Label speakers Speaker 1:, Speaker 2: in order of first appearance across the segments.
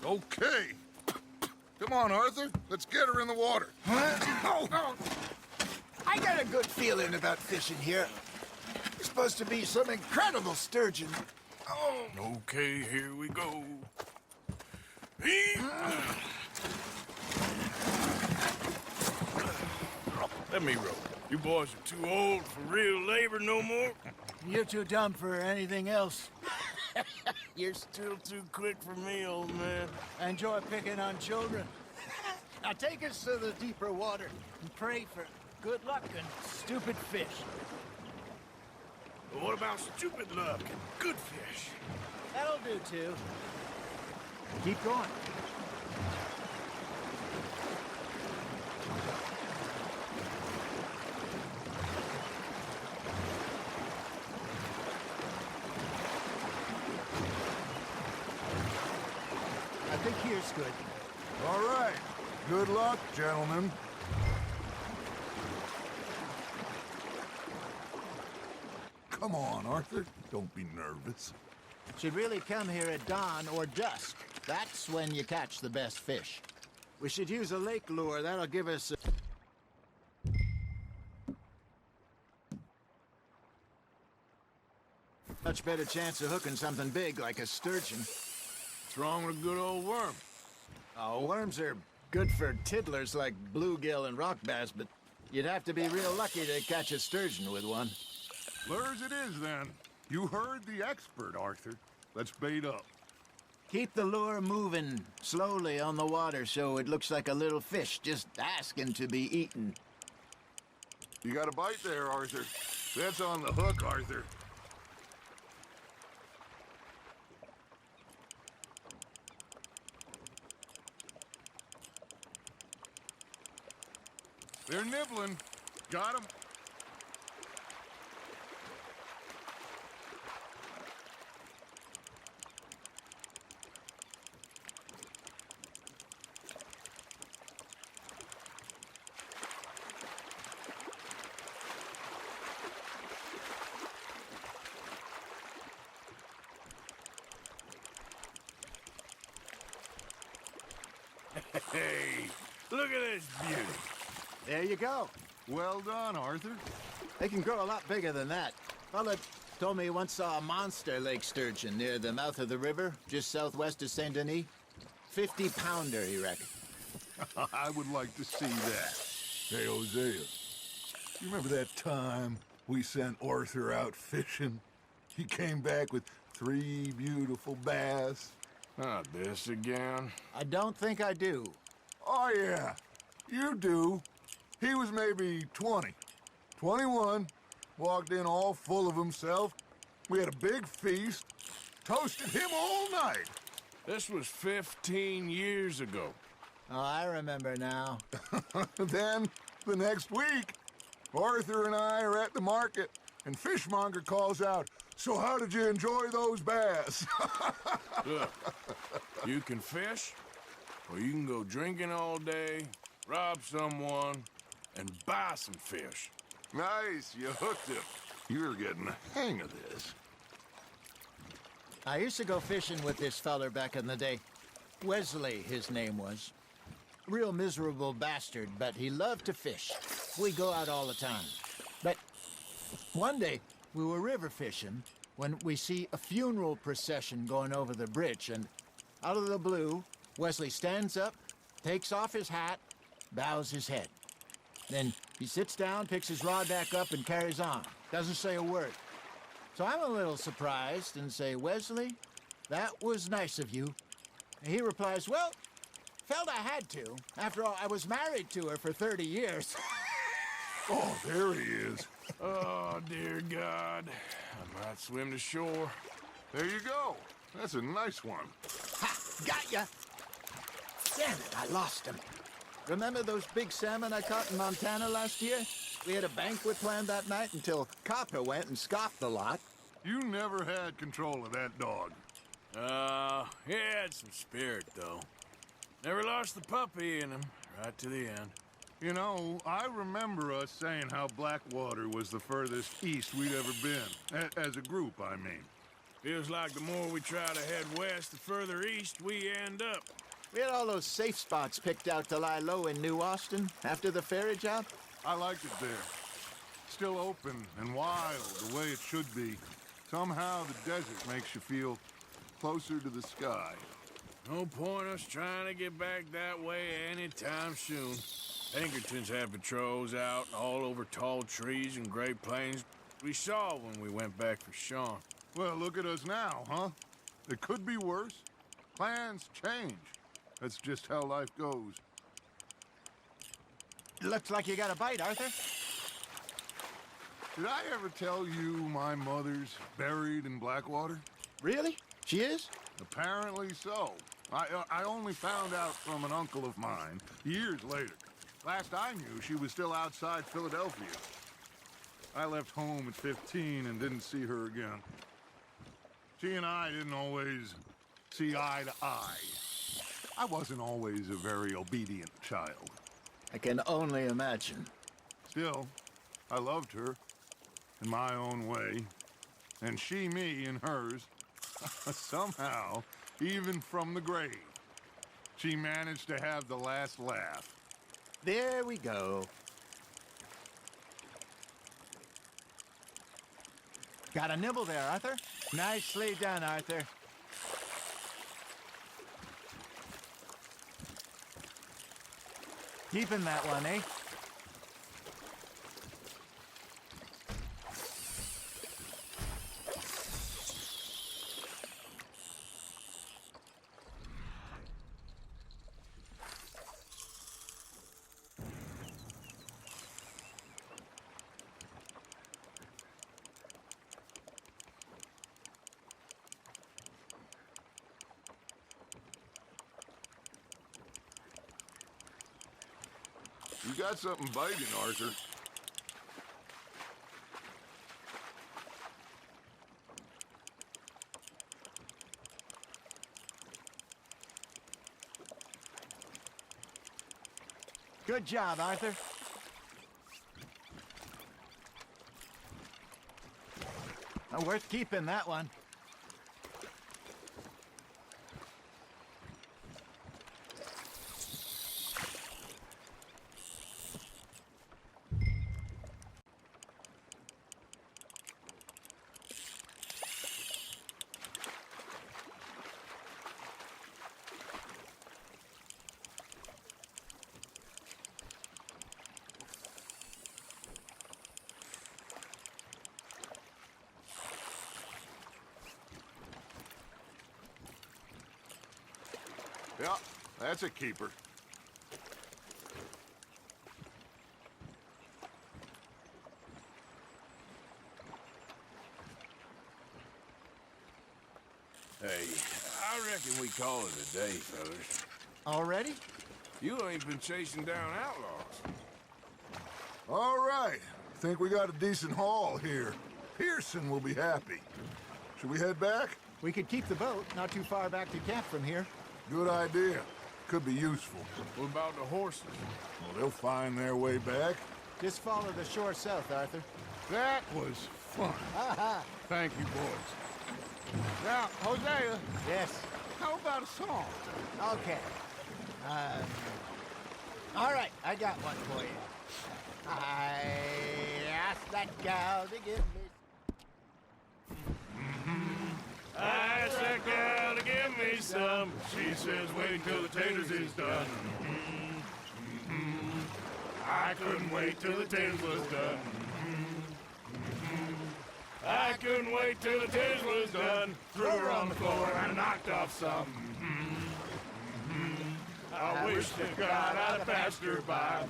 Speaker 1: Okay. Come on, Arthur. Let's get her in the water.
Speaker 2: Oh. I got a good feeling about fishing here. There's supposed to be some incredible sturgeon. Oh.
Speaker 3: Okay, here we go. Let me row. You boys are too old for real labor no more.
Speaker 2: You're too dumb for anything else.
Speaker 3: You're still too quick for me, old man.
Speaker 2: I enjoy picking on children. Now take us to the deeper water and pray for good luck and stupid fish.
Speaker 3: But what about stupid luck and good fish?
Speaker 2: That'll do, too. Keep going. I think here's good.
Speaker 1: All right. Good luck, gentlemen. Come on, Arthur. Don't be nervous.
Speaker 2: Should really come here at dawn or dusk. That's when you catch the best fish. We should use a lake lure. That'll give us a much better chance of hooking something big like a sturgeon.
Speaker 3: What's wrong with a good old worm?
Speaker 2: Oh, worms are good for tiddlers like bluegill and rock bass, but you'd have to be real lucky to catch a sturgeon with one.
Speaker 1: Lures it is, then. You heard the expert, Arthur. Let's bait up.
Speaker 2: Keep the lure moving slowly on the water so it looks like a little fish just asking to be eaten.
Speaker 1: You got a bite there, Arthur. That's on the hook, Arthur. They're nibbling. Got 'em.
Speaker 3: Hey, look at this beauty.
Speaker 2: There you go.
Speaker 1: Well done, Arthur.
Speaker 2: They can grow a lot bigger than that. Fella told me he once saw a monster lake sturgeon near the mouth of the river, just southwest of Saint Denis. 50-pounder, he reckoned.
Speaker 1: I would like to see that. Hey, Hosea, you remember that time we sent Arthur out fishing? He came back with 3 beautiful bass.
Speaker 3: Not this again.
Speaker 2: I don't think I do.
Speaker 1: Oh, yeah, you do. He was maybe 20, 21, walked in all full of himself. We had a big feast, toasted him all night.
Speaker 3: This was 15 years ago.
Speaker 2: Oh, I remember now.
Speaker 1: Then, the next week, Arthur and I are at the market, and Fishmonger calls out, "So how did you enjoy those bass?"
Speaker 3: Look, you can fish, or you can go drinking all day, rob someone, and buy some fish.
Speaker 1: Nice, you hooked him. You're getting the hang of this.
Speaker 2: I used to go fishing with this feller back in the day. Wesley, his name was. Real miserable bastard, but he loved to fish. We go out all the time. But one day, we were river fishing when we see a funeral procession going over the bridge, and out of the blue, Wesley stands up, takes off his hat, bows his head. Then he sits down, picks his rod back up, and carries on. Doesn't say a word. So I'm a little surprised and say, "Wesley, that was nice of you." And he replies, "Well, felt I had to. After all, I was married to her for 30 years.
Speaker 1: Oh, there he is.
Speaker 3: Oh, dear God. I might swim to shore.
Speaker 1: There you go. That's a nice one.
Speaker 2: Ha! Got ya! Damn it, I lost him. Remember those big salmon I caught in Montana last year? We had a banquet planned that night until Copper went and scoffed the lot.
Speaker 1: You never had control of that dog.
Speaker 3: He had some spirit, though. Never lost the puppy in him, right to the end.
Speaker 1: You know, I remember us saying how Blackwater was the furthest east we'd ever been. As a group, I mean.
Speaker 3: Feels like the more we try to head west, the further east we end up.
Speaker 2: We had all those safe spots picked out to lie low in New Austin after the ferry job.
Speaker 1: I liked it there. Still open and wild, the way it should be. Somehow the desert makes you feel closer to the sky.
Speaker 3: No point us trying to get back that way anytime soon. Pinkertons had patrols out all over tall trees and Great Plains. We saw when we went back for Sean.
Speaker 1: Well, look at us now, huh? It could be worse. Plans change. That's just how life goes.
Speaker 2: Looks like you got a bite, Arthur.
Speaker 1: Did I ever tell you my mother's buried in Blackwater?
Speaker 2: Really? She is?
Speaker 1: Apparently so. I only found out from an uncle of mine years later. Last I knew, she was still outside Philadelphia. I left home at 15 and didn't see her again. She and I didn't always see eye to eye. I wasn't always a very obedient child.
Speaker 2: I can only imagine.
Speaker 1: Still, I loved her in my own way, and she me in hers. Somehow, even from the grave, she managed to have the last laugh.
Speaker 2: There we go. Got a nibble there, Arthur. Nicely done, Arthur. Keeping that one, eh?
Speaker 1: You got something biting, Arthur.
Speaker 2: Good job, Arthur. Worth keeping, that one.
Speaker 1: Yeah, that's a keeper.
Speaker 3: Hey, I reckon we call it a day, fellas.
Speaker 2: Already?
Speaker 3: You ain't been chasing down outlaws.
Speaker 1: All right. Think we got a decent haul here. Pearson will be happy. Should we head back?
Speaker 2: We could keep the boat not too far back to camp from here.
Speaker 1: Good idea. Could be useful.
Speaker 3: What about the horses?
Speaker 1: Well, they'll find their way back.
Speaker 2: Just follow the shore south, Arthur.
Speaker 1: That was fun. Thank you, boys. Now, Hosea,
Speaker 2: Yes.
Speaker 1: how about a song?
Speaker 2: Okay. All right, I got one for you. I asked that gal to give me...
Speaker 3: I asked that gal to give me some. She says wait till the taters is done. I couldn't wait till the taters was done. I couldn't wait till the taters was done. Threw her on the floor and knocked off some. I wish to God I'd have passed her by.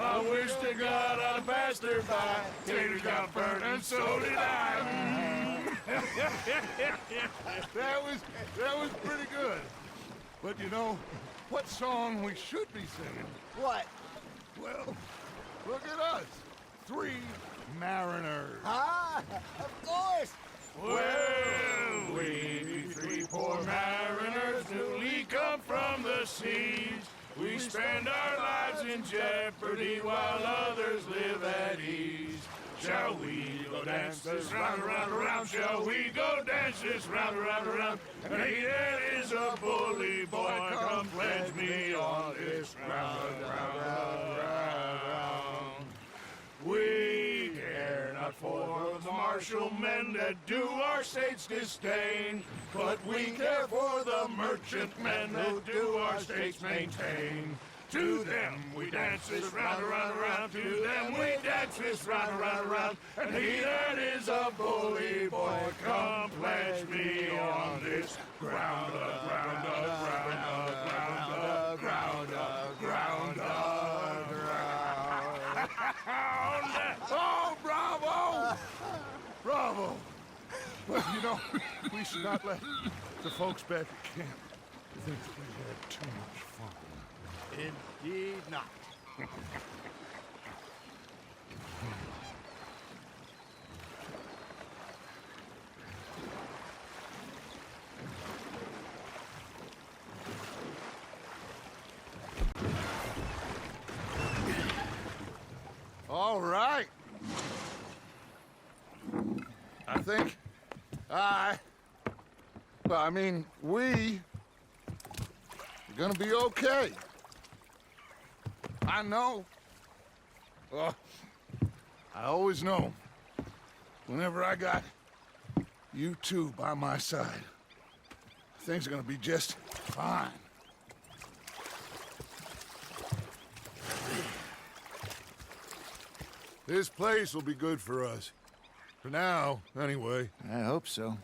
Speaker 3: I wish to God I'd have passed her by. Taters got burned and so did I.
Speaker 1: That was pretty good. But you know, what song we should be singing?
Speaker 2: What?
Speaker 1: Well, look at us. 3 mariners.
Speaker 2: Ah, of course.
Speaker 3: Well, we 3 poor mariners newly come from the seas. We spend our lives in jeopardy while others live at ease. Shall we go dance this round, around, around? Shall we go dance this round, around, around? And he that is a bully boy, come pledge me on this round, round, round, round. We care not for the martial men that do our states disdain, but we care for the merchant men who do our states maintain. To them we dance this round, around, around. To them we dance this round, around, around. And he that is a bully boy, come pledge me on this ground, ground, ground, ground, ground, ground, ground.
Speaker 1: Oh, bravo! Bravo! Well, you know, we should not let the folks back at camp think that we had too much fun.
Speaker 4: Indeed not.
Speaker 1: All right. I mean, we're gonna be okay. I know. I always know. Whenever I got you two by my side, things are gonna be just fine. This place will be good for us. For now, anyway.
Speaker 2: I hope so.